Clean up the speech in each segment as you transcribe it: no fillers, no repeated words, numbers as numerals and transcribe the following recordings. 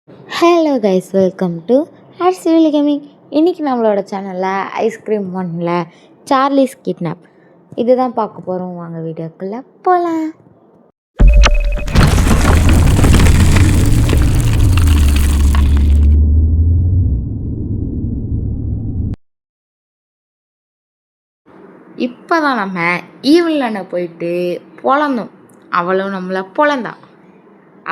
Hello guys, welcome to hair civil gaming. இன்றைக்கி நம்மளோட சேனலில் ஐஸ்கிரீம் ஒன்னில் சார்லிஸ் கிட்னாப் இதுதான் பார்க்க போகிறோம். வாங்க வீடியோக்குள்ளே போகலாம். இப்போ தான் நம்ம ஈவினில் போயிட்டு பொழந்தோம். அவளும் நம்மளை பொழந்தான்.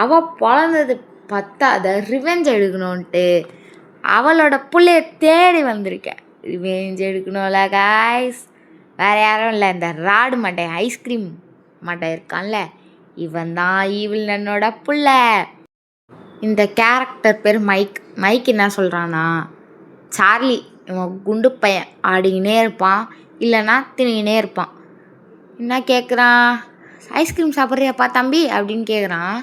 அவள் பொழந்தது பத்தாத ரிவெஞ்ச் எடுக்கணுன்ட்டு அவளோட பிள்ளைய தேடி வந்திருக்கேன். ரிவெஞ்ச் எடுக்கணும்ல காய்ஸ், வேறு யாரும் இல்லை, இந்த ராடு மட்டை ஐஸ்கிரீம் மட்டை இருக்கான்ல, இவன் தான் ஈவிலனோட பிள்ளை. இந்த கேரக்டர் பேர் மைக் என்ன சொல்கிறான்னா, சார்லி இவன் குண்டு பையன் ஆடிக்கினே இருப்பான், இல்லைன்னா திணிக்கினே இருப்பான். என்ன கேட்குறான், ஐஸ்கிரீம் சாப்பிட்றியாப்பா தம்பி அப்படின்னு கேட்குறான்.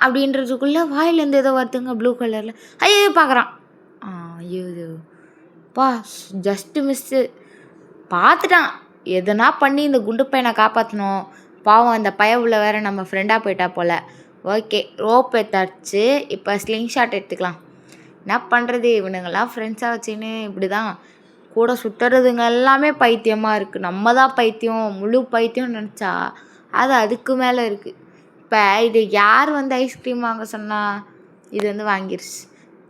அப்படின்றதுக்குள்ளே வாயிலேருந்து ஏதோ வருதுங்க ப்ளூ கலரில். ஐயோ பார்க்குறான். ஐயோ பா, ஜஸ்ட்டு மிஸ்ஸு, பார்த்துட்டான். எதனா பண்ணி இந்த குண்டு பையனை காப்பாற்றணும். பாவம் அந்த பைய உள்ள வேறு நம்ம ஃப்ரெண்டாக போயிட்டா போல். ஓகே, ரோப் எடுத்தாச்சு. இப்போ ஸ்லிங் ஷாட் எடுத்துக்கலாம். என்ன பண்ணுறது, இவனுங்கெல்லாம் ஃப்ரெண்ட்ஸாக வச்சுன்னு இப்படி தான் கூட சுற்றுறதுங்க எல்லாமே பைத்தியமாக இருக்குது. நம்ம தான் பைத்தியம், முழு பைத்தியம்னு நினச்சா அது அதுக்கு மேலே இருக்குது. இப்போ இது யார் வந்து ஐஸ்கிரீம் வாங்க சொன்னால் இது வந்து வாங்கிருச்சு.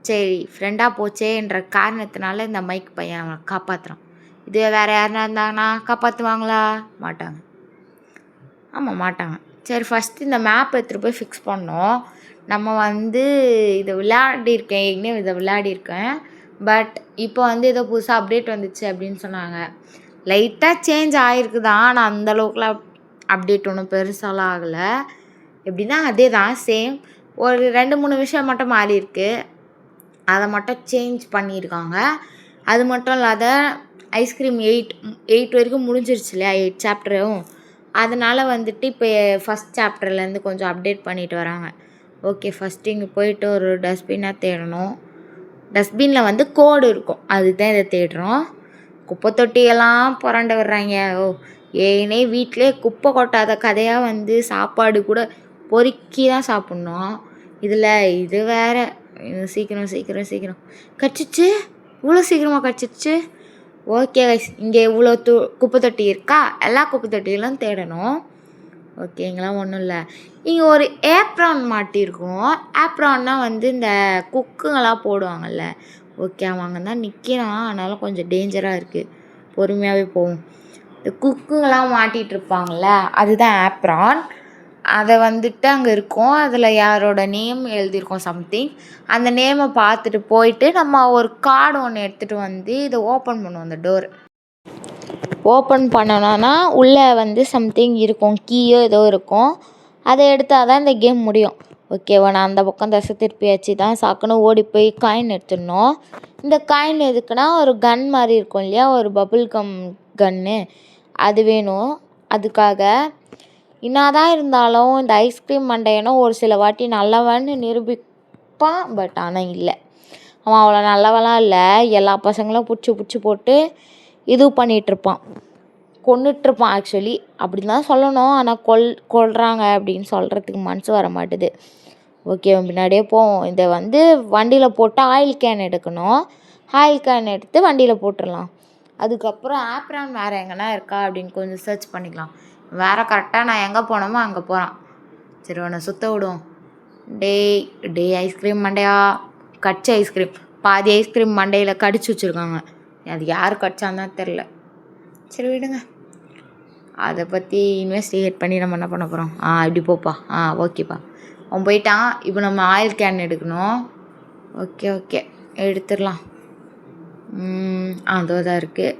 சரி, ஃப்ரெண்டாக போச்சேன்ற காரணத்தினால இந்த மைக் பையன் அவனை காப்பாற்றுறான். இது வேறு யாருனா இருந்தாங்கன்னா காப்பாற்றுவாங்களா? மாட்டாங்க. ஆமாம், மாட்டாங்க. சரி, ஃபஸ்ட்டு இந்த மேப் எடுத்துகிட்டு போய் ஃபிக்ஸ் பண்ணோம். நம்ம வந்து இதை விளையாடிருக்கேன், ஏற்கனவே இதை விளையாடிருக்கேன். பட் இப்போ வந்து ஏதோ புதுசாக அப்டேட் வந்துச்சு அப்படின்னு சொன்னாங்க. லைட்டாக சேஞ்ச் ஆகிருக்கு தான், ஆனால் அந்தளவுக்குலாம் அப்டேட் ஒன்றும் பெருசாலாம் ஆகலை. எப்படின்னா அதே தான், சேம். ஒரு 2-3 விஷயம் மட்டும் மாறி இருக்குது, அதை மட்டும் சேஞ்ச் பண்ணியிருக்காங்க. அது மட்டும் இல்லாத ஐஸ்கிரீம் 8 வரைக்கும் முடிஞ்சிருச்சு இல்லையா, 8 சாப்டரும். அதனால் வந்துட்டு இப்போ ஃபஸ்ட் சாப்டர்லேருந்து கொஞ்சம் அப்டேட் பண்ணிட்டு வராங்க. ஓகே, ஃபஸ்ட்டு இங்கே போயிட்டு ஒரு டஸ்ட்பினாக தேடணும். டஸ்ட்பினில் வந்து கோடு இருக்கும், அதுதான் இதை தேடுறோம். குப்பை தொட்டியெல்லாம் புரண்ட விடுறாங்க. ஏனே வீட்டிலே குப்பை கொட்டாத கதையாக வந்து சாப்பாடு கூட பொறுக்கி தான் சாப்பிட்ணும். இதில் இது வேறு. சீக்கிரம் சீக்கிரம் சீக்கிரம் கடிச்சிச்சு, இவ்வளோ சீக்கிரமாக கடிச்சிச்சு. ஓகே கைஸ், இங்கே இவ்வளோ குப்பை தொட்டி இருக்கா, எல்லா குப்பை தொட்டியிலும் தேடணும். ஓகே, இங்கெல்லாம் ஒன்றும் இல்லை. இங்கே ஒரு ஏப்ரான் மாட்டியிருக்கும். ஏப்ரான்னா வந்து இந்த குக்குங்கெல்லாம் போடுவாங்கள்ல. ஓகே, அவன் அங்கே தான் நிற்கிறான், அதனால கொஞ்சம் டேஞ்சராக இருக்குது, பொறுமையாகவே போகும். இந்த குக்குங்கெல்லாம் மாட்டிகிட்டு இருப்பாங்கள்ல, அதுதான் ஏப்ரான். அதை வந்துட்டு அங்கே இருக்கும், அதில் யாரோட நேம் எழுதியிருக்கோம் சம்திங். அந்த நேமை பார்த்துட்டு போயிட்டு நம்ம ஒரு கார்டு ஒன்று எடுத்துகிட்டு வந்து இதை ஓப்பன் பண்ணுவோம். அந்த டோர் ஓப்பன் பண்ணணும்னா உள்ளே வந்து சம்திங் இருக்கும், கீயோ ஏதோ இருக்கும். அதை எடுத்தால் தான் இந்த கேம் முடியும். ஓகேவா, நான் அந்த பக்கம் தசை திருப்பியாச்சு தான் சாக்குன்னு ஓடி போய் காயின் எடுத்துடணும். இந்த காயின் எதுக்குன்னா, ஒரு கன் மாதிரி இருக்கும் இல்லையா, ஒரு பபுள் கம் கன்னு, அது வேணும். அதுக்காக என்னதான் இருந்தாலும் இந்த ஐஸ்கிரீம் மண்டையனும் ஒரு சில வாட்டி நல்லவன்னு நிரூபிப்பான். பட் ஆனால் இல்லை, அவன் அவ்வளோ நல்லவெல்லாம் இல்லை. எல்லா பசங்களும் பிடிச்சி போட்டு இது பண்ணிகிட்ருப்பான், கொன்னுட்ருப்பான். ஆக்சுவலி அப்படி தான் சொல்லணும், ஆனால் கொல்றாங்க அப்படின்னு சொல்கிறதுக்கு மனசு வர மாட்டுது. ஓகே, முன்னாடியே போவோம். இதை வந்து வண்டியில் போட்டு ஆயில் கேன் எடுக்கணும். ஆயில் கேன் எடுத்து வண்டியில் போட்டுடலாம். அதுக்கப்புறம் ஆப்ரான் வேறு எங்கன்னா இருக்கா அப்படின்னு கொஞ்சம் சர்ச் பண்ணிக்கலாம். வேறு கரெக்டாக நான் எங்கே போனோமோ அங்கே போகிறான். சரி, உன்னை சுற்ற விடுவோம். டே ஐஸ்கிரீம் மண்டையா, கடிச்ச ஐஸ்கிரீம், பாதி ஐஸ்கிரீம் மண்டையில் கடிச்சு வச்சுருக்காங்க. அது யார் கடிச்சான்னு தான் தெரில. சரி விடுங்க, அதை பற்றி இன்வெஸ்டிகேட் பண்ணி நம்ம என்ன பண்ண போகிறோம். இப்படி போப்பா. ஓகேப்பா, அவன் போயிட்டான். இப்போ நம்ம ஆயில் கேன் எடுக்கணும். ஓகே எடுத்துடலாம். அதோ தான் இருக்குது.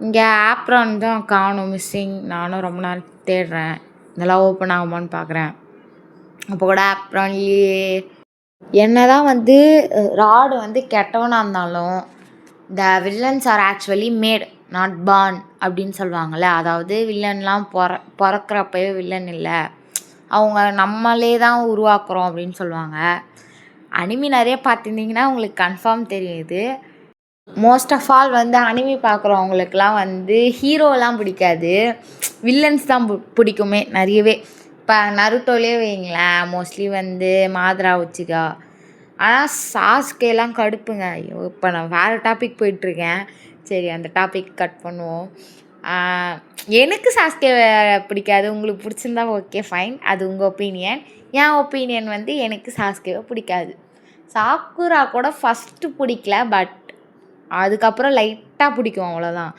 இங்கே ஆப்ரான் தான் காணும், மிஸ்ஸிங். நானும் ரொம்ப நேரம் தேடுறேன், இதெல்லாம் ஓப்பன் ஆகுமான்னு பார்க்குறேன். அப்போ கூட ஆப்ரான்லேயே என்ன தான் வந்து ராடு வந்து கெட்டவனாக இருந்தாலும் the villains are actually made not born அப்படின்னு சொல்லுவாங்கள்ல. அதாவது வில்லன்லாம் பிறக்கிறப்பவே வில்லன் இல்லை, அவங்க நம்மளே தான் உருவாக்குறோம் அப்படின்னு சொல்லுவாங்க. அனிமி நிறைய பார்த்துருந்தீங்கன்னா உங்களுக்கு கன்ஃபார்ம் தெரியுது. மோஸ்ட் ஆஃப் ஆல் வந்து அனிமி பார்க்குறவங்களுக்குலாம் வந்து ஹீரோலாம் பிடிக்காது, வில்லன்ஸ் தான் பிடிக்குமே நிறையவே. இப்போ நருட்டோலே வைங்களேன், மோஸ்ட்லி வந்து மாதரா உச்சிகா ஆனால் சாஸ்கேலாம் கடுப்புங்க. ஐயோ இப்போ நான் வேறு டாபிக் போயிட்டுருக்கேன். சரி அந்த டாபிக் கட் பண்ணுவோம். எனக்கு சாஸ்கே பிடிக்காது. உங்களுக்கு பிடிச்சிருந்தா ஓகே ஃபைன், அது உங்கள் ஒப்பீனியன். என் ஒப்பீனியன் வந்து எனக்கு சாஸ்கேவை பிடிக்காது. சாக்குரா கூட ஃபஸ்ட்டு பிடிக்கல, பட் அதுக்கப்புறம் லைட்டாக பிடிக்கும், அவ்வளோதான்.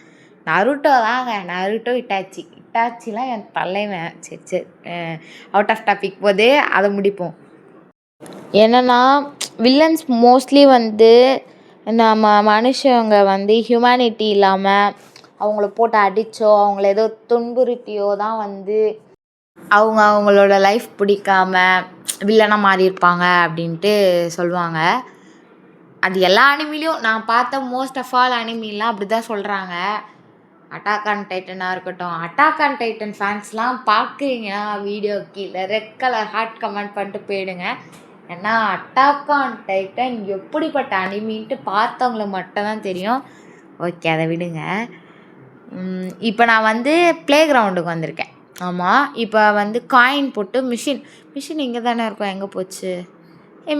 நருட்டோ தாங்க, நருட்டோ இட்டாச்சிலாம் என் தலைவன். சரி சரி அவுட் ஆஃப் டாபிக் போதே அதை முடிப்போம். என்னென்னா வில்லன்ஸ் மோஸ்ட்லி வந்து நம்ம மனுஷங்க வந்து ஹியூமனிட்டி இல்லாமல் அவங்கள போட்டு அடித்தோ அவங்கள ஏதோ துன்புறுத்தியோ தான் வந்து அவங்களோட லைஃப் பிடிக்காம வில்லனாக மாறியிருப்பாங்க அப்படின்ட்டு சொல்லுவாங்க. அது எல்லா அனிமிலையும் நான் பார்த்த மோஸ்ட் ஆஃப் ஆல் அனிமிலாம் அப்படி தான் சொல்கிறாங்க. அட்டாக் ஆன் டைட்டனாக இருக்கட்டும், அட்டாக் ஆன் டைட்டன் ஃபேன்ஸ்லாம் பார்க்குறீங்கன்னா வீடியோ கீழே ரெட் கலர் ஹார்ட் கமெண்ட் பண்ணிட்டு போயிடுங்க. ஏன்னா அட்டாக் ஆன் டைட்டன் எப்படிப்பட்ட அனிமின்ட்டு பார்த்தவங்கள மட்டும்தான் தெரியும். ஓகே, அதை விடுங்க. இப்போ நான் வந்து ப்ளே கிரவுண்டுக்கு வந்திருக்கேன். ஆமாம், இப்போ வந்து காயின் போட்டு மிஷின் இங்கே தானே இருக்கும், எங்கே போச்சு?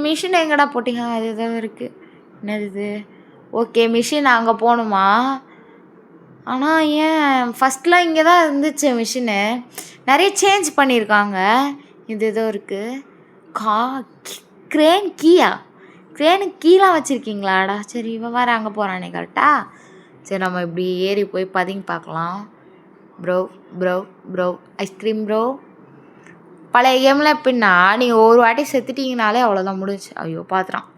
மிஷின் எங்கடா போட்டிங்க? அது தான் இருக்குது. என்னது? ஓகே, மிஷின் அங்கே போகணுமா? ஆனால் ஏன் ஃபஸ்ட்லாம் இங்கே தான் இருந்துச்சு மிஷினு, நிறைய சேஞ்ச் பண்ணியிருக்காங்க. இது ஏதோ இருக்குது. க்ரேன் க்ரேனுக்கு கீழே வச்சுருக்கீங்களாடா? சரி, இவன் வேறு அங்கே போகிறானே கரெக்டாக. சரி, நம்ம இப்படி ஏறி போய் பதுங்கி பார்க்கலாம். Bro ice cream bro. பழைய கேமில் எப்படின்னா நீங்கள் ஒரு வாட்டி செத்துட்டிங்கனாலே அவ்வளோதான், முடிஞ்சு. ஐயோ பார்த்துறான்,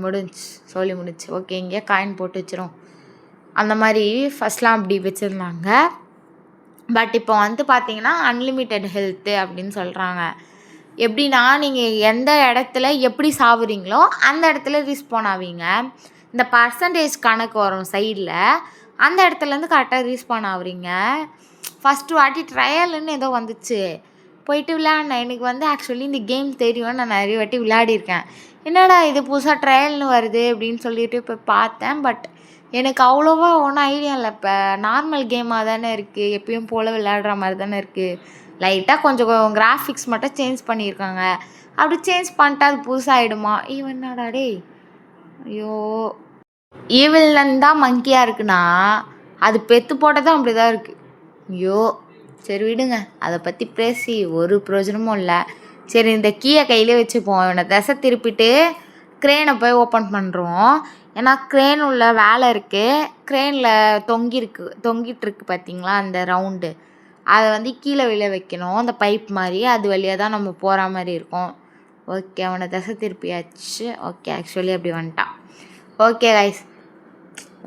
முடிஞ்சு. ஓகே, இங்கே காயின் போட்டு வச்சிரும். அந்த மாதிரி ஃபஸ்ட்லாம் அப்படி வச்சுருந்தாங்க. பட் இப்போ வந்து பார்த்தீங்கன்னா அன்லிமிட்டெட் ஹெல்த்து அப்படின்னு சொல்கிறாங்க. எப்படின்னா நீங்கள் எந்த இடத்துல எப்படி சாவுறீங்களோ அந்த இடத்துல ரீஸ்பான் ஆவீங்க. இந்த பர்சன்டேஜ் கணக்கு வரும் சைடில், அந்த இடத்துலேருந்து கரெக்டாக ரீஸ்பான் ஆகுறீங்க. ஃபஸ்ட்டு வாட்டி ட்ரையல்னு ஏதோ வந்துச்சு, போயிட்டு விளையாடினேன். எனக்கு வந்து ஆக்சுவலி இந்த கேம் தெரியும், நான் நிறைய வாட்டி விளையாடிருக்கேன். என்னடா இது புதுசாக ட்ரையல்னு வருது அப்படின்னு சொல்லிட்டு இப்போ பார்த்தேன். பட் எனக்கு அவ்வளோவா ஒன்றும் ஐடியா இல்லை. இப்போ நார்மல் கேமாக தானே இருக்குது, எப்பயும் போல் விளையாடுற மாதிரி தானே இருக்குது. லைட்டாக கொஞ்சம் கிராஃபிக்ஸ் மட்டும் சேஞ்ச் பண்ணியிருக்காங்க. அப்படி சேஞ்ச் பண்ணிட்டா அது புதுசாகிடுமா? என்னடா டேய், ஐயோ ஈவில்லன் தான் மங்கியாக இருக்குன்னா அது பெற்று போட்டதும் அப்படி தான் இருக்குது. ஐயோ சரி விடுங்க, அதை பற்றி பேசி ஒரு பிரயோஜனமும் இல்லை. சரி, இந்த கீயை கையிலே வச்சுப்போம். இவனை திசை திருப்பிட்டு க்ரேனை போய் ஓப்பன் பண்ணுறோம். ஏன்னா க்ரேன் உள்ள வேலை இருக்குது. க்ரேனில் தொங்கிட்டுருக்கு பார்த்தீங்களா அந்த ரவுண்டு, அதை வந்து கீழே விழ வைக்கணும், அந்த பைப் மாதிரி. அது வழியாக தான் நம்ம போகிற மாதிரி இருக்கும். ஓகே, அவனை திசை திருப்பியாச்சு. ஓகே, ஆக்சுவலி அப்படி வந்துட்டான். ஓகே கைஸ்,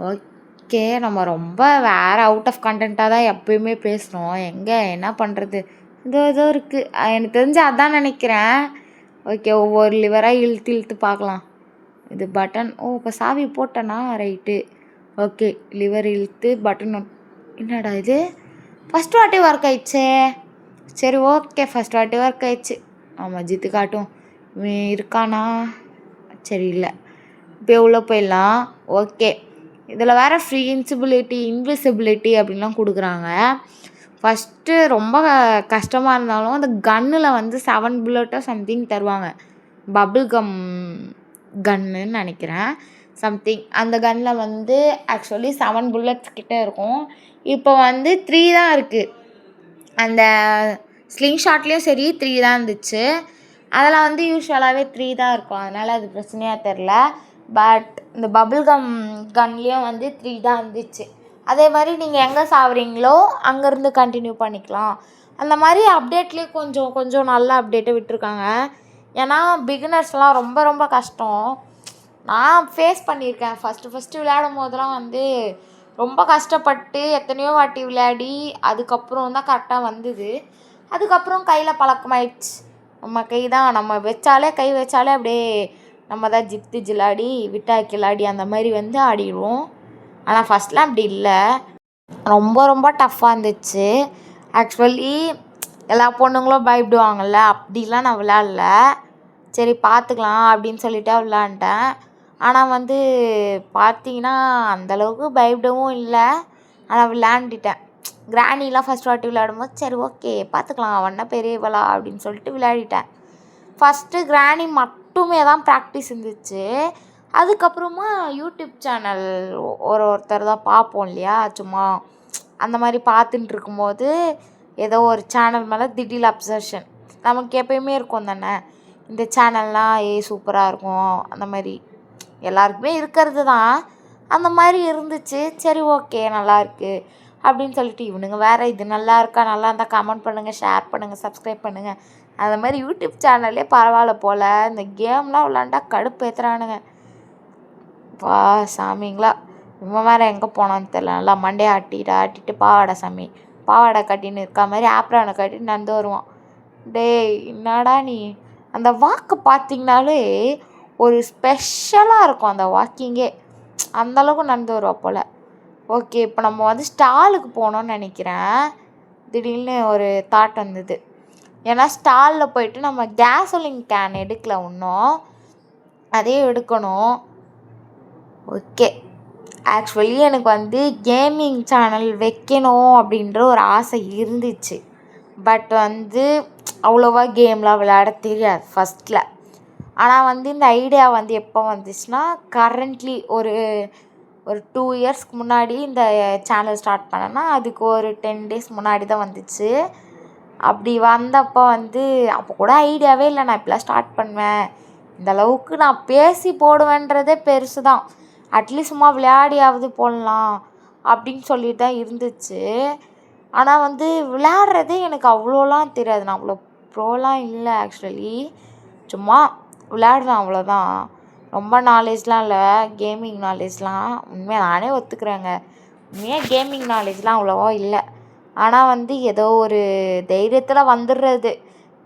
ஓகே, நம்ம ரொம்ப வேறு அவுட் ஆஃப் கண்டென்ட்டாக தான் எப்போயுமே பேசுகிறோம். என்ன பண்ணுறது, இதோ இருக்குது. எனக்கு தெரிஞ்சு அதான் நினைக்கிறேன். ஓகே, ஒவ்வொரு லிவராக இழுத்து பார்க்கலாம். இது பட்டன். இப்போ சாவி போட்டேனா? ரைட்டு. ஓகே, லிவர் இழுத்து பட்டன். என்னடா இது, ஃபஸ்ட் வாட்டி ஒர்க் ஆயிடுச்சே. சரி ஓகே, ஃபஸ்ட் வாட்டி ஒர்க் ஆயிடுச்சு. ஆமாம், ஜித்து காட்டும். இருக்கானா? சரி, இல்லை. இப்போ உள்ளே போயிடலாம். ஓகே, இதில் வேறு ஃப்ரீ இன்விசிபிலிட்டி அப்படின்லாம் கொடுக்குறாங்க. ஃபஸ்ட்டு ரொம்ப கஷ்டமாக இருந்தாலும் அந்த கன்னில் வந்து 7 புல்லட்டோ சம்திங் தருவாங்க. பபிள் கன்னுன்னு நினைக்கிறேன் சம்திங். அந்த கன்னில் வந்து ஆக்சுவலி 7 புல்லட்ஸ் கிட்டே இருக்கும். இப்போ வந்து 3 தான் இருக்குது. அந்த ஸ்லிங் ஷாட்லேயும் சரி 3 தான் இருந்துச்சு. அதில் வந்து யூஸ்வலாகவே 3 தான் இருக்கும், அதனால் அது பிரச்சனையாக தெரில. பட் இந்த பபிள் கன்லேயும் வந்து 3 தான் இருந்துச்சு. அதே மாதிரி நீங்கள் எங்கே சாவுறீங்களோ அங்கேருந்து கண்டினியூ பண்ணிக்கலாம். அந்த மாதிரி அப்டேட்லேயும் கொஞ்சம் நல்ல அப்டேட்டை விட்டுருக்காங்க. ஏன்னா பிகினர்ஸ்லாம் ரொம்ப ரொம்ப கஷ்டம். நான் ஃபேஸ் பண்ணியிருக்கேன். ஃபஸ்ட்டு விளையாடும் போதெல்லாம் வந்து ரொம்ப கஷ்டப்பட்டு எத்தனையோ வாட்டி விளையாடி அதுக்கப்புறம் தான் கரெக்டாக வந்தது. அதுக்கப்புறம் கையில் பழக்கமாயிடுச்சு. நம்ம கை தான், நம்ம கை வச்சாலே அப்படியே நம்ம தான் ஜிப்தி ஜிலாடி விட்டா கிளாடி அந்த மாதிரி வந்து ஆடிடுவோம். ஆனால் ஃபஸ்ட்லாம் அப்படி இல்லை, ரொம்ப ரொம்ப டஃப்பாக இருந்துச்சு. ஆக்சுவலி எல்லா பொண்ணுங்களும் பயப்படுவாங்கள்ல, அப்படிலாம் நான் விளையாடல. சரி பார்த்துக்கலாம் அப்படின்னு சொல்லிட்டு விளையாண்டேன். ஆனால் வந்து பார்த்தீங்கன்னா அந்தளவுக்கு பயப்படவும் இல்லை, ஆனால் விளையாண்டுட்டேன். கிராணிலாம் ஃபஸ்ட் வாட்டி விளையாடும்போது சரி ஓகே பார்த்துக்கலாம், அவன்னா பெரியவளா அப்படின்னு சொல்லிட்டு விளையாடிட்டேன். ஃபஸ்ட்டு கிராணி மட்டும் மட்டுமே தான் ப்ராக்டிஸ் இருந்துச்சு. அதுக்கப்புறமா யூடியூப் சேனல் ஒருத்தர் தான் பார்ப்போம் இல்லையா, சும்மா அந்த மாதிரி பார்த்துட்டு இருக்கும்போது ஏதோ ஒரு சேனல் மேலே திடீர் அப்சர்ஷன் நமக்கு எப்பயுமே இருக்கும் தானே, இந்த சேனல்லாம் சூப்பராக இருக்கும் அந்த மாதிரி எல்லாருக்குமே இருக்கிறது தான். அந்த மாதிரி இருந்துச்சு. சரி ஓகே நல்லாயிருக்கு அப்படின்னு சொல்லிட்டு இவனுங்க வேறு இது நல்லா இருக்கா, நல்லா இருந்தால் கமெண்ட் பண்ணுங்கள், ஷேர் பண்ணுங்கள், சப்ஸ்கிரைப் பண்ணுங்கள். அந்த மாதிரி யூடியூப் சேனல்லே பரவாயில்ல போல், இந்த கேம்லாம் விளாண்டா கடுப்பு ஏற்றுறானுங்க. வா சாமிங்களா, இவன் வேறு எங்கே போனான்னு தெரில, நல்லா மண்டையை ஆட்டிட்டு பாவாடை சாமி பாவாடை கட்டின்னு இருக்கா மாதிரி ஆப்ரானை கட்டின்னு நடந்து வருவான். டேய் என்னடா நீ, அந்த வாக்கு பார்த்திங்கனாலே ஒரு ஸ்பெஷலாக இருக்கும் அந்த வாக்கிங்கே, அந்தளவுக்கு நடந்து வருவா போல். ஓகே, இப்போ நம்ம வந்து ஸ்டாலுக்கு போகணுன்னு நினைக்கிறேன். திடீர்னு ஒரு தாட் வந்தது. ஏன்னா ஸ்டாலில் போயிட்டு நம்ம கேசோலின் கேன் எடுக்கல இன்னும், அதே எடுக்கணும். ஓகே, ஆக்சுவலி எனக்கு வந்து கேமிங் சேனல் வைக்கணும் அப்படின்ற ஒரு ஆசை இருந்துச்சு. பட் வந்து அவ்வளோவா கேம்லாம் விளையாட தெரியாது ஃபஸ்ட்டில். ஆனால் வந்து இந்த ஐடியா வந்து எப்போ வந்துச்சுன்னா, கரண்ட்லி ஒரு 2 இயர்ஸ்க்கு முன்னாடி இந்த சேனல் ஸ்டார்ட் பண்ணேன்னா அதுக்கு ஒரு 10 days முன்னாடி தான் வந்துச்சு. அப்படி வந்தப்போ வந்து அப்போ கூட ஐடியாவே இல்லை நான் இப்படிலாம் ஸ்டார்ட் பண்ணுவேன், இந்தளவுக்கு நான் பேசி போடுவேன்றதே பெருசு தான், அட்லீஸ்ட் சும்மா விளையாடியாவது போடலாம் அப்படின்னு சொல்லிட்டு தான் இருந்துச்சு. ஆனால் வந்து விளையாடுறதே எனக்கு அவ்வளோலாம் தெரியாது, நான் அவ்வளோ ப்ரோலாம் இல்லை ஆக்சுவலி, சும்மா விளையாடுவேன் அவ்வளோதான். ரொம்ப நாலேஜ்லாம் இல்லை, கேமிங் நாலேஜ்லாம் உண்மையாக நானே ஒத்துக்கிறேங்க, உண்மையாக கேமிங் நாலேஜ்லாம் அவ்வளோவா இல்லை. ஆனால் வந்து ஏதோ ஒரு தைரியத்தில் வந்துடுறது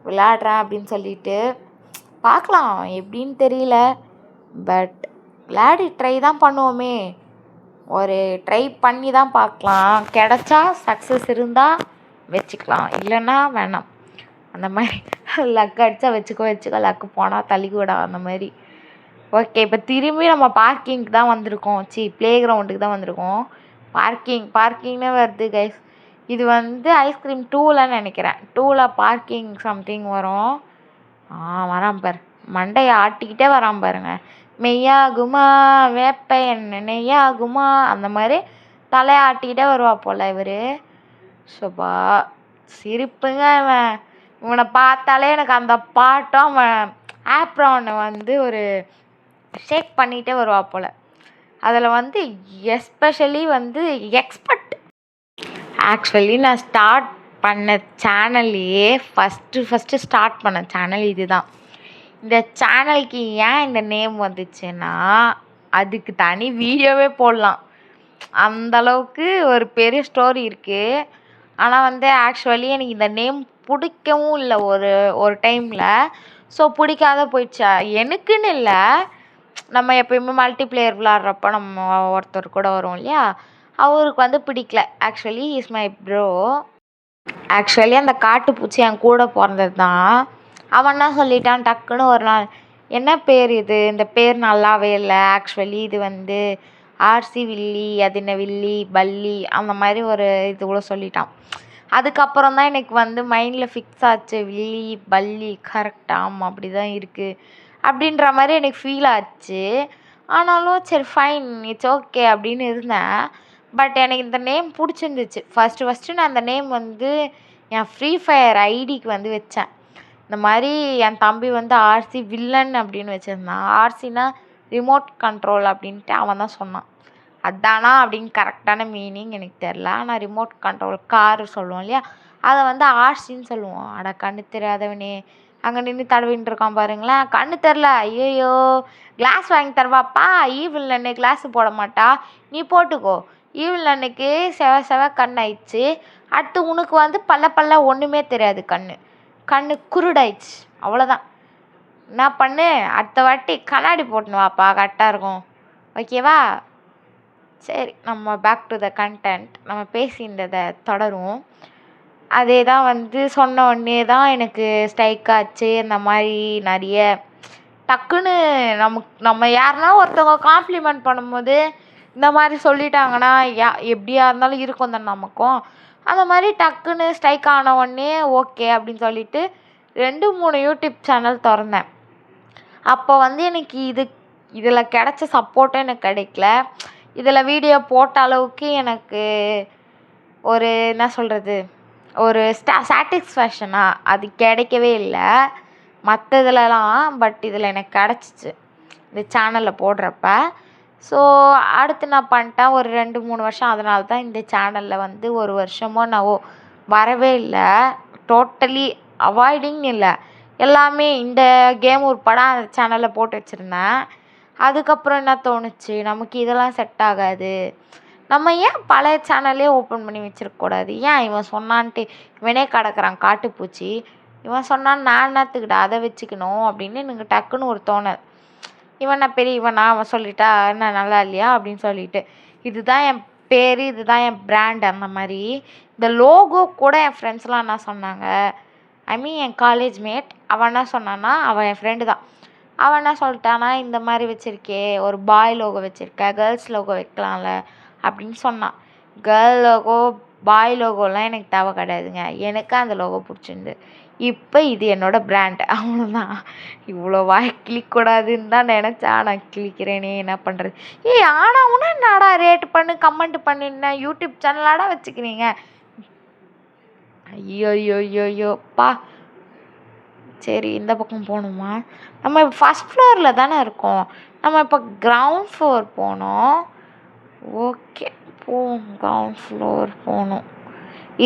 விளையாடுறேன் அப்படின்னு சொல்லிட்டு. பார்க்கலாம் எப்படின்னு தெரியல, பட் விளையாடி ட்ரை தான் பண்ணுவோமே, ஒரு ட்ரை பண்ணி தான் பார்க்கலாம், கிடச்சா சக்ஸஸ் இருந்தால் வச்சுக்கலாம், இல்லைன்னா வேணாம். அந்த மாதிரி லக் அடித்தா வச்சுக்க, லக்கு போனால் தள்ளிக்கூடா அந்த மாதிரி. ஓகே, இப்போ திரும்பி நம்ம பார்க்கிங்க்கு தான் வந்திருக்கோம், ப்ளே கிரவுண்டுக்கு தான் வந்திருக்கோம். பார்க்கிங்னே வருது கைஸ். இது வந்து ஐஸ்கிரீம் 2ல் நினைக்கிறேன், 2ல் பார்க்கிங் சம்திங் வரும். வரான் பாரு, மண்டையை ஆட்டிக்கிட்டே வரான் பாருங்க, மெய்யாகுமா வேப்ப என்ன நெய்யாகுமா அந்த மாதிரி தலையாட்டிக்கிட்டே வருவா போல் இவர். ஷோபா சிரிப்புங்க, இவனை பார்த்தாலே எனக்கு அந்த பாட்டும் அவன் ஆப்ரானை வந்து ஒரு ஷேக் பண்ணிகிட்டே வருவா போல். அதில் வந்து எஸ்பெஷலி வந்து எக்ஸ்பர்ட். ஆக்சுவலி நான் ஸ்டார்ட் பண்ண சேனல்லையே ஃபஸ்ட்டு ஸ்டார்ட் பண்ண சேனல் இது தான். இந்த சேனலுக்கு ஏன் இந்த நேம் வந்துச்சுன்னா அதுக்கு தனி வீடியோவே போடலாம், அந்தளவுக்கு ஒரு பெரிய ஸ்டோரி இருக்குது. ஆனால் வந்து ஆக்சுவலி எனக்கு இந்த நேம் பிடிக்கவும் இல்லை ஒரு டைமில். ஸோ பிடிக்காத போயிடுச்சா எனக்குன்னு இல்லை, நம்ம எப்போயுமே மல்டிப்ளேயர் விளாட்றப்போ நம்ம ஒருத்தர் கூட வரும் இல்லையா, அவருக்கு வந்து பிடிக்கல. Actually is my bro. Actually அந்த காட்டுப்பூச்சி என் கூட பிறந்தது தான். அவன் என்ன சொல்லிட்டான் டக்குன்னு ஒரு நாள், என்ன பேர் இது, இந்த பேர் நல்லாவே இல்லை, ஆக்சுவலி இது வந்து ஆர்சி வில்லி, அது என்ன வில்லி பல்லி அந்த மாதிரி ஒரு இது கூட சொல்லிட்டான். அதுக்கப்புறம் தான் எனக்கு வந்து மைண்டில் ஃபிக்ஸ் ஆச்சு, வில்லி பல்லி கரெக்டாக ஆமாம் அப்படி தான் இருக்குது அப்படின்ற மாதிரி எனக்கு ஃபீல் ஆச்சு. ஆனாலும் சரி ஃபைன் இட்ஸ் ஓகே அப்படின்னு இருந்தேன். பட் எனக்கு இந்த நேம் பிடிச்சிருந்துச்சு. ஃபஸ்ட்டு நான் அந்த நேம் வந்து என் ஃப்ரீ ஃபயர் ஐடிக்கு வந்து வச்சேன். இந்த மாதிரி என் தம்பி வந்து ஆர்சி வில்லன் அப்படின்னு வச்சுருந்தான். ஆர்சினா ரிமோட் கண்ட்ரோல் அப்படின்ட்டு அவன் தான் சொன்னான். அதானா அப்படின்னு கரெக்டான மீனிங் எனக்கு தெரில. ஆனால் ரிமோட் கண்ட்ரோல் கார் சொல்லுவோம் இல்லையா, அதை வந்து ஆர்சின்னு சொல்லுவோம். அட கண்ணு தெரியாதவனே, அங்கே நின்று தடவின்னு இருக்கான் பாருங்களேன், கண்ணு தெரில, ஐயோ கிளாஸ் வாங்கி தருவாப்பா, ஈவில் அண்ணு கிளாஸு போட மாட்டா, நீ போட்டுக்கோ. ஈவில் அண்ணுக்கு செவ கண் ஆயிடுச்சு, அடுத்து உனக்கு வந்து பல்ல ஒன்றுமே தெரியாது, கண்ணு குருடாயிடுச்சு, அவ்வளோதான். என்ன பண்ணு, அடுத்த வாட்டி கண்ணாடி போட்டுன்னு வாப்பா, கரெக்டாக இருக்கும், ஓகேவா? சரி, நம்ம பேக் டு த கண்டென்ட், நம்ம பேசியிருந்ததை தொடரும். அதே தான் வந்து சொன்ன உடனே தான் எனக்கு ஸ்ட்ரைக் ஆச்சு. இந்த மாதிரி நிறைய டக்குன்னு நம்ம யாருன்னா ஒருத்தவங்க காம்ப்ளிமெண்ட் பண்ணும்போது இந்த மாதிரி சொல்லிட்டாங்கன்னா எப்படியா இருந்தாலும் இருக்கும் தானே நமக்கும். அந்த மாதிரி டக்குன்னு ஸ்ட்ரைக் ஆன உடனே ஓகே அப்படின்னு சொல்லிட்டு 2-3 யூடியூப் சேனல் திறந்தேன். அப்போ வந்து எனக்கு இதில் கிடைச்ச சப்போர்ட்டும் எனக்கு கிடைக்கல. இதில் வீடியோ போட்ட அளவுக்கு எனக்கு ஒரு என்ன சொல்கிறது, ஒரு சாட்டிஸ்ஃபேக்ஷனாக அது கிடைக்கவே இல்லை மற்றதுலலாம். பட் இதில் எனக்கு கிடச்சிச்சு இந்த சேனலில் போடுறப்ப. ஸோ அடுத்து நான் பண்ணிட்டேன் ஒரு 2-3 வருஷம். அதனால தான் இந்த சேனலில் வந்து ஒரு வருஷமோ நான் வரவே இல்லை. டோட்டலி அவாய்டிங் இல்லை, எல்லாமே இந்த கேம் உட்பட அந்த சேனலில் போட்டு வச்சுருந்தேன். அதுக்கப்புறம் என்ன தோணுச்சு, நமக்கு இதெல்லாம் செட் ஆகாது, நம்ம ஏன் பழைய சேனல்லே ஓப்பன் பண்ணி வச்சுருக்கக்கூடாது, ஏன் இவன் சொன்னான்ட்டு இவனே கிடக்குறான் காட்டுப்பூச்சி, இவன் சொன்னான் நான் என்னத்துக்கிட்ட அதை வச்சுக்கணும் அப்படின்னு எனக்கு டக்குன்னு ஒரு தோணல். இவன் நான் பெரியவனா, அவன் சொல்லிட்டா என்ன நல்லா இல்லையா அப்படின்னு சொல்லிட்டு, இதுதான் என் பேர், இதுதான் என் பிராண்ட். அந்த மாதிரி இந்த லோகோ கூட என் ஃப்ரெண்ட்ஸ்லாம் என்ன சொன்னாங்க, ஐ மீன் என் காலேஜ் மேட், அவன் என்ன சொன்னான்னா, அவன் என் ஃப்ரெண்டு தான், அவன் என்ன சொல்லிட்டானா, இந்த மாதிரி வச்சுருக்கே ஒரு பாய் லோகோ வச்சுருக்க, கேர்ள்ஸ் லோகோ வைக்கலாம்ல அப்படின்னு சொன்னான். கேர்ள் லோகோ பாய் லோகோலாம் எனக்கு தேவை கிடையாதுங்க, எனக்கு அந்த லோகோ பிடிச்சிருந்து. இப்போ இது என்னோடய பிராண்ட், அவ்வளோதான். இவ்வளோ வாய் கிளிக்கூடாதுன்னு தான் நினச்சா, நான் கிளிக்கிறேனே, என்ன பண்ணுறது. ஆனால் ஒன்றும் என்னடா ரேட் பண்ணு கமெண்ட் பண்ணுன்னா யூடியூப் சேனலாடா வச்சுக்கிறீங்க. ஐயோப்பா. சரி, இந்த பக்கம் போகணுமா? நம்ம இப்போ ஃபஸ்ட் ஃப்ளோரில் தானே இருக்கோம், நம்ம இப்போ கிரவுண்ட் ஃப்ளோர் போகணும். ஓகே போவோம், கிரவுண்ட் ஃப்ளோர் போகணும்.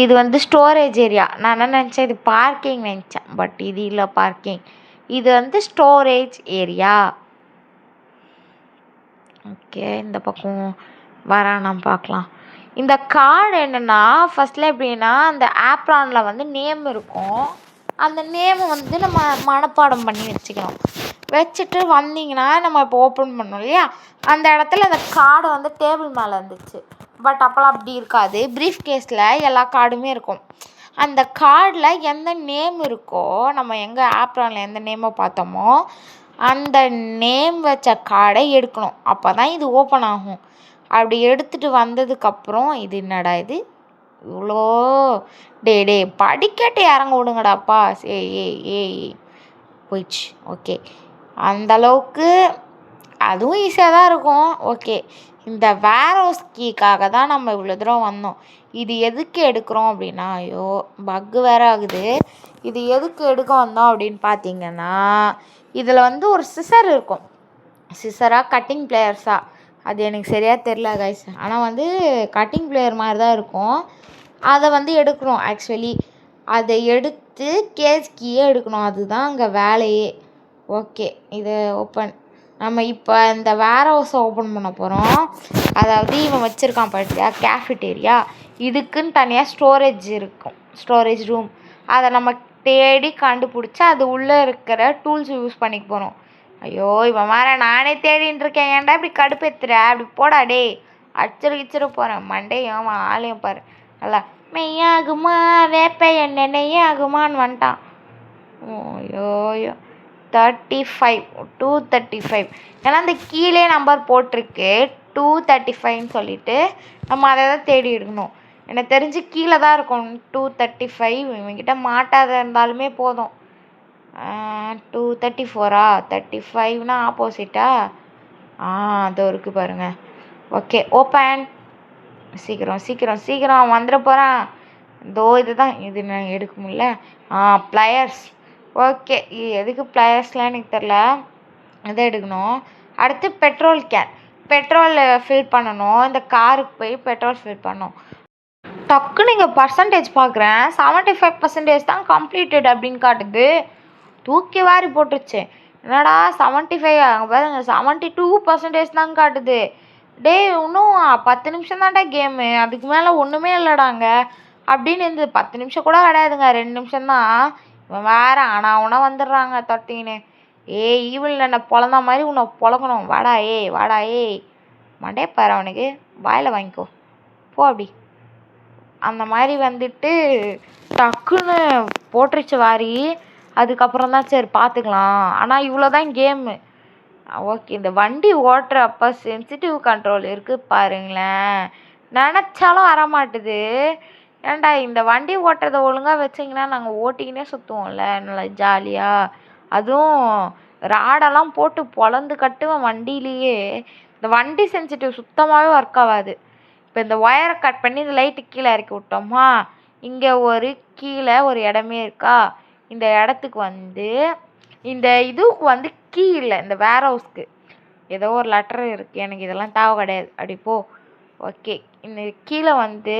இது வந்து ஸ்டோரேஜ் ஏரியா. நான் என்ன நினச்சேன், இது பார்க்கிங் நினச்சேன், பட் இது இல்லை பார்க்கிங், இது வந்து ஸ்டோரேஜ் ஏரியா. ஓகே, இந்த பக்கம் வரானாம் பார்க்கலாம். இந்த கார்டு என்னென்னா, ஃபஸ்ட்டில் எப்படின்னா அந்த ஆப்ரானில் வந்து நேம் இருக்கும், அந்த நேமை வந்து நம்ம மனப்பாடம் பண்ணி வச்சுக்கணும். வச்சுட்டு வந்தீங்கன்னா நம்ம இப்போ ஓப்பன் பண்ணோம் இல்லையா, அந்த இடத்துல அந்த கார்டு வந்து டேபிள் மேலே இருந்துச்சு. பட் அப்போலாம் அப்படி இருக்காது, ப்ரீஃப் கேஸில் எல்லா கார்டுமே இருக்கும். அந்த கார்டில் எந்த நேம் இருக்கோ, நம்ம எங்கே ஆப்ரானில் எந்த நேமை பார்த்தோமோ அந்த நேம் வச்ச கார்டை எடுக்கணும், அப்போ தான் இது ஓப்பன் ஆகும். அப்படி எடுத்துகிட்டு வந்ததுக்கப்புறம், இது என்னடா இது இவ்வளோ, டே படிக்கட்டு இறங்க விடுங்கடாப்பா, ஏய் போயிடுச்சு. ஓகே, அந்தளவுக்கு அதுவும் ஈஸியாக தான் இருக்கும். ஓகே, இந்த வேர்ஹவுஸ் கீக்காக தான் நம்ம இவ்வளோ தூரம் வந்தோம். இது எதுக்கு எடுக்கிறோம் அப்படின்னா, ஐயோ பக்கு வேறு ஆகுது. இது எதுக்கு எடுக்க வந்தோம் அப்படின்னு பார்த்தீங்கன்னா, இதில் வந்து ஒரு சிசர் இருக்கும், சிசராக கட்டிங் பிளேயர்ஸாக அது எனக்கு சரியாக தெரில கைஸ், ஆனால் வந்து கட்டிங் பிளேயர் மாதிரி தான் இருக்கும். அதை வந்து எடுக்கணும். ஆக்சுவலி அதை எடுத்து கேஸ் கீயே எடுக்கணும், அதுதான் அங்கே வேலையே. ஓகே, இதை ஓப்பன், நம்ம இப்போ இந்த வேர்ஹவுஸை ஓப்பன் பண்ண போகிறோம். அதாவது இவன் வச்சுருக்கான் பார்த்தியா கேஃபிட்டேரியா, இதுக்குன்னு தனியாக ஸ்டோரேஜ் இருக்கும், ஸ்டோரேஜ் ரூம். அதை நம்ம தேடி கண்டுபிடிச்சி அது உள்ளே இருக்கிற டூல்ஸ் யூஸ் பண்ணிக்க போகிறோம். ஐயோ இவன் வேறு நானே தேடின்னு இருக்கேன், ஏன்டா இப்படி கடுப்பேத்துற, அப்படி போடா டே, அச்சிட போகிறேன் மண்டையும் ஆளையும் பாரு. நல்லா மெய்யாகுமா வேப்ப எண்ணெய் நெய்யாகுமான்னு வந்துட்டான். ஐயோயோ 235 ஏன்னா அந்த கீழே நம்பர் போட்டிருக்கு 235ன்னு சொல்லிட்டு நம்ம அதை தான் தேடி எடுக்கணும். எனக்கு தெரிஞ்சு கீழே தான் இருக்கும் 235, இவங்கிட்ட மாட்டாத இருந்தாலுமே போதும். 234 35னா ஆப்போசிட்டா, அது இருக்குது பாருங்கள். ஓகே ஓப்பன், சீக்கிரம் வந்துட போகிறான். இதோ இதுதான், இது நான் எடுக்க முடியல. ப்ளையர்ஸ். ஓகே, எதுக்கு ப்ளையர்ஸ்லாம் எனக்கு தெரில, இதை எடுக்கணும். அடுத்து பெட்ரோல் கேன், பெட்ரோல் ஃபில் பண்ணணும். இந்த காருக்கு போய் பெட்ரோல் ஃபில் பண்ணணும். டக்குன்னு இங்கே பர்சன்டேஜ் பார்க்குறேன், 75% தான் கம்ப்ளீட்டட் அப்படின்னு காட்டுது. தூக்கி வாரி போட்டுருச்சு. என்னடா 75, அங்கே பாருங்க 72% தான் காட்டுது. டே இன்னும் 10 நிமிஷம் தான்டா கேமு, அதுக்கு மேலே ஒன்றுமே இல்லைடாங்க அப்படின்னு இருந்தது. 10 நிமிஷம் கூட கிடையாதுங்க, 2 நிமிஷம்தான். இவன் வேறு ஆனால் உன வந்துடுறாங்க தொட்டின்னு. ஈவில் என்ன பொழந்த மாதிரி உன்னை பொழக்கணும், வாடா ஏய் மண்டே பாரு, அவனுக்கு வாயில் வாங்கிக்கோ போ அப்படி. அந்த மாதிரி வந்துட்டு டக்குன்னு போட்டுருச்சு வாரி. அதுக்கப்புறம் தான் சரி பார்த்துக்கலாம். ஆனால் இவ்வளோ தான் கேமு. ஓகே, இந்த வண்டி ஓட்டுறப்ப சென்சிட்டிவ் கண்ட்ரோல் இருக்குது பாருங்களேன், நினச்சாலும் வரமாட்டுது. ஏன்டா இந்த வண்டி ஓட்டுறதை ஒழுங்காக வச்சிங்கன்னா நாங்கள் ஓட்டிக்கினே சுற்றுவோம்ல நல்லா ஜாலியாக. அதுவும் ராடெல்லாம் போட்டு பொளந்து கட்டுவேன் வண்டியிலேயே. இந்த வண்டி சென்சிட்டிவ் சுத்தமாகவே ஒர்க் ஆகாது. இப்போ இந்த ஒயரை கட் பண்ணி இந்த லைட்டு கீழே இறக்கி விட்டோமா, இங்கே கீழே ஒரு இடமே இருக்கா, இந்த இடத்துக்கு வந்து இந்த இதுக்கு வந்து கீ இல்லை, இந்த வேர் ஹவுஸ்க்கு ஏதோ ஒரு லெட்டர் இருக்குது, எனக்கு இதெல்லாம் தேவை கிடையாது, அப்படி போ. ஓகே, இந்த கீழே வந்து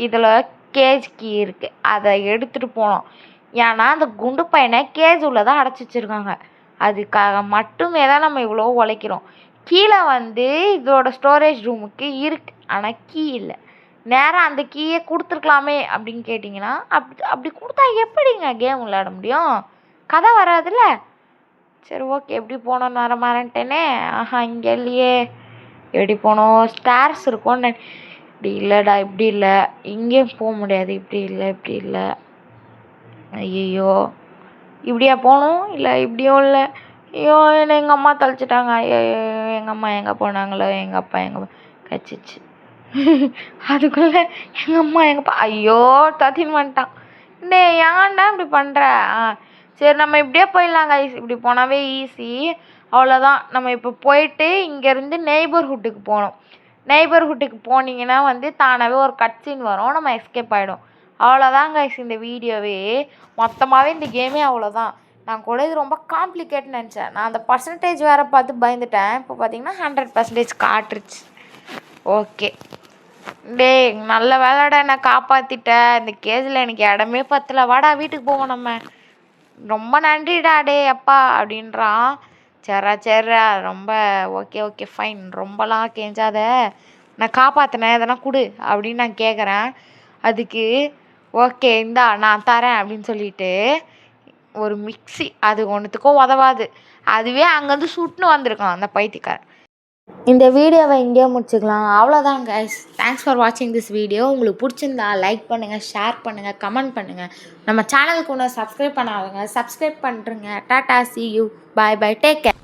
இதில் கேஜ் கீ இருக்குது, அதை எடுத்துகிட்டு போனோம். ஏன்னா அந்த குண்டு பையனை கேஜ் உள்ளதான் அடைச்சி வச்சுருக்காங்க. அதுக்காக மட்டுமே தான் நம்ம இவ்வளோ உழைக்கிறோம். கீழே வந்து இதோட ஸ்டோரேஜ் ரூமுக்கு இருக்குது, ஆனால் கீ இல்லை. நேராக அந்த கீயை கொடுத்துருக்கலாமே அப்படின்னு கேட்டிங்கன்னா, அப்படி கொடுத்தா எப்படிங்க கேம் விளையாட முடியும்? கதை வராதுல்ல. சரி ஓகே, எப்படி போனோன்னு வர மாறேன்ட்டேனே. ஆஹா, இங்கே இல்லையே. எப்படி போனோம்? ஸ்டார்ஸ் இருக்கும்னு. இப்படி இல்லைடா, இப்படி இல்லை, இங்கேயும் போக முடியாது. இப்படி இல்லை, இப்படி இல்லை. ஐயோ, இப்படியா போகணும்? இல்லை இப்படியும் இல்லை. ஐயோ, என்னை எங்கள் அம்மா தழிச்சிட்டாங்க. ஐயோ, எங்கள் அம்மா எங்கே போனாங்களோ, எங்கள் அப்பா எங்கே கச்சிச்சு. அதுக்குள்ளே எங்கள் அம்மா எங்கப்பா, ஐயோ தத்தின்னு வந்துட்டான். டே ஏன்டா இப்படி பண்ணுற? சரி நம்ம இப்படியே போயிடலாம் கைஸ். இப்படி போனாவே ஈஸி, அவ்வளோதான். நம்ம இப்போ போயிட்டு இங்கேருந்து நெய்பர்ஹுட்டுக்கு போகணும். நெய்பர்ஹுட்டுக்கு போனீங்கன்னா வந்து தானாகவே ஒரு கட்சின் வரும், நம்ம எஸ்கேப் ஆகிடும். அவ்வளோதான் கைஸ் இந்த வீடியோவே. மொத்தமாகவே இந்த கேமே அவ்வளோதான். நான் கூட இது ரொம்ப காம்ப்ளிகேட்னு நினச்சேன். நான் அந்த பர்சன்டேஜ் வேறு பார்த்து பயந்துட்டேன். இப்போ பார்த்தீங்கன்னா 100% காட்டுருச்சு. ஓகே டேய், நல்ல வேலைடா என்னை காப்பாற்றிட்டேன். இந்த கேஸில் எனக்கு இடமே பத்தலை. வாடா வீட்டுக்கு போவோம் நம்ம. ரொம்ப நன்றிடா டே அப்பா அப்படின்றான். சரிடா ரொம்ப ஓகே ஃபைன், ரொம்பலாம் கெஞ்சாத, நான் காப்பாற்றினேன், எதனா கொடு அப்படின்னு நான் கேட்குறேன். அதுக்கு ஓகே இந்தா நான் தரேன் அப்படின்னு சொல்லிட்டு ஒரு மிக்ஸி, அது ஒன்றுத்துக்கும் உதவாது, அதுவே அங்கேருந்து சுட்டுன்னு வந்திருக்கான் அந்த பைத்தியக்காரன். இந்த வீடியோவை இங்கேயே முடிச்சுக்கலாம். அவ்வளோதான் கைஸ். தேங்க்ஸ் ஃபார் வாட்சிங் திஸ் வீடியோ. உங்களுக்கு பிடிச்சிருந்தா லைக் பண்ணுங்கள், ஷேர் பண்ணுங்கள், கமெண்ட் பண்ணுங்கள். நம்ம சேனலுக்கு ஒன்று சப்ஸ்கிரைப் பண்ணாதவங்க சப்ஸ்கிரைப் பண்ணுறேங்க. Tata, see you, bye, take care.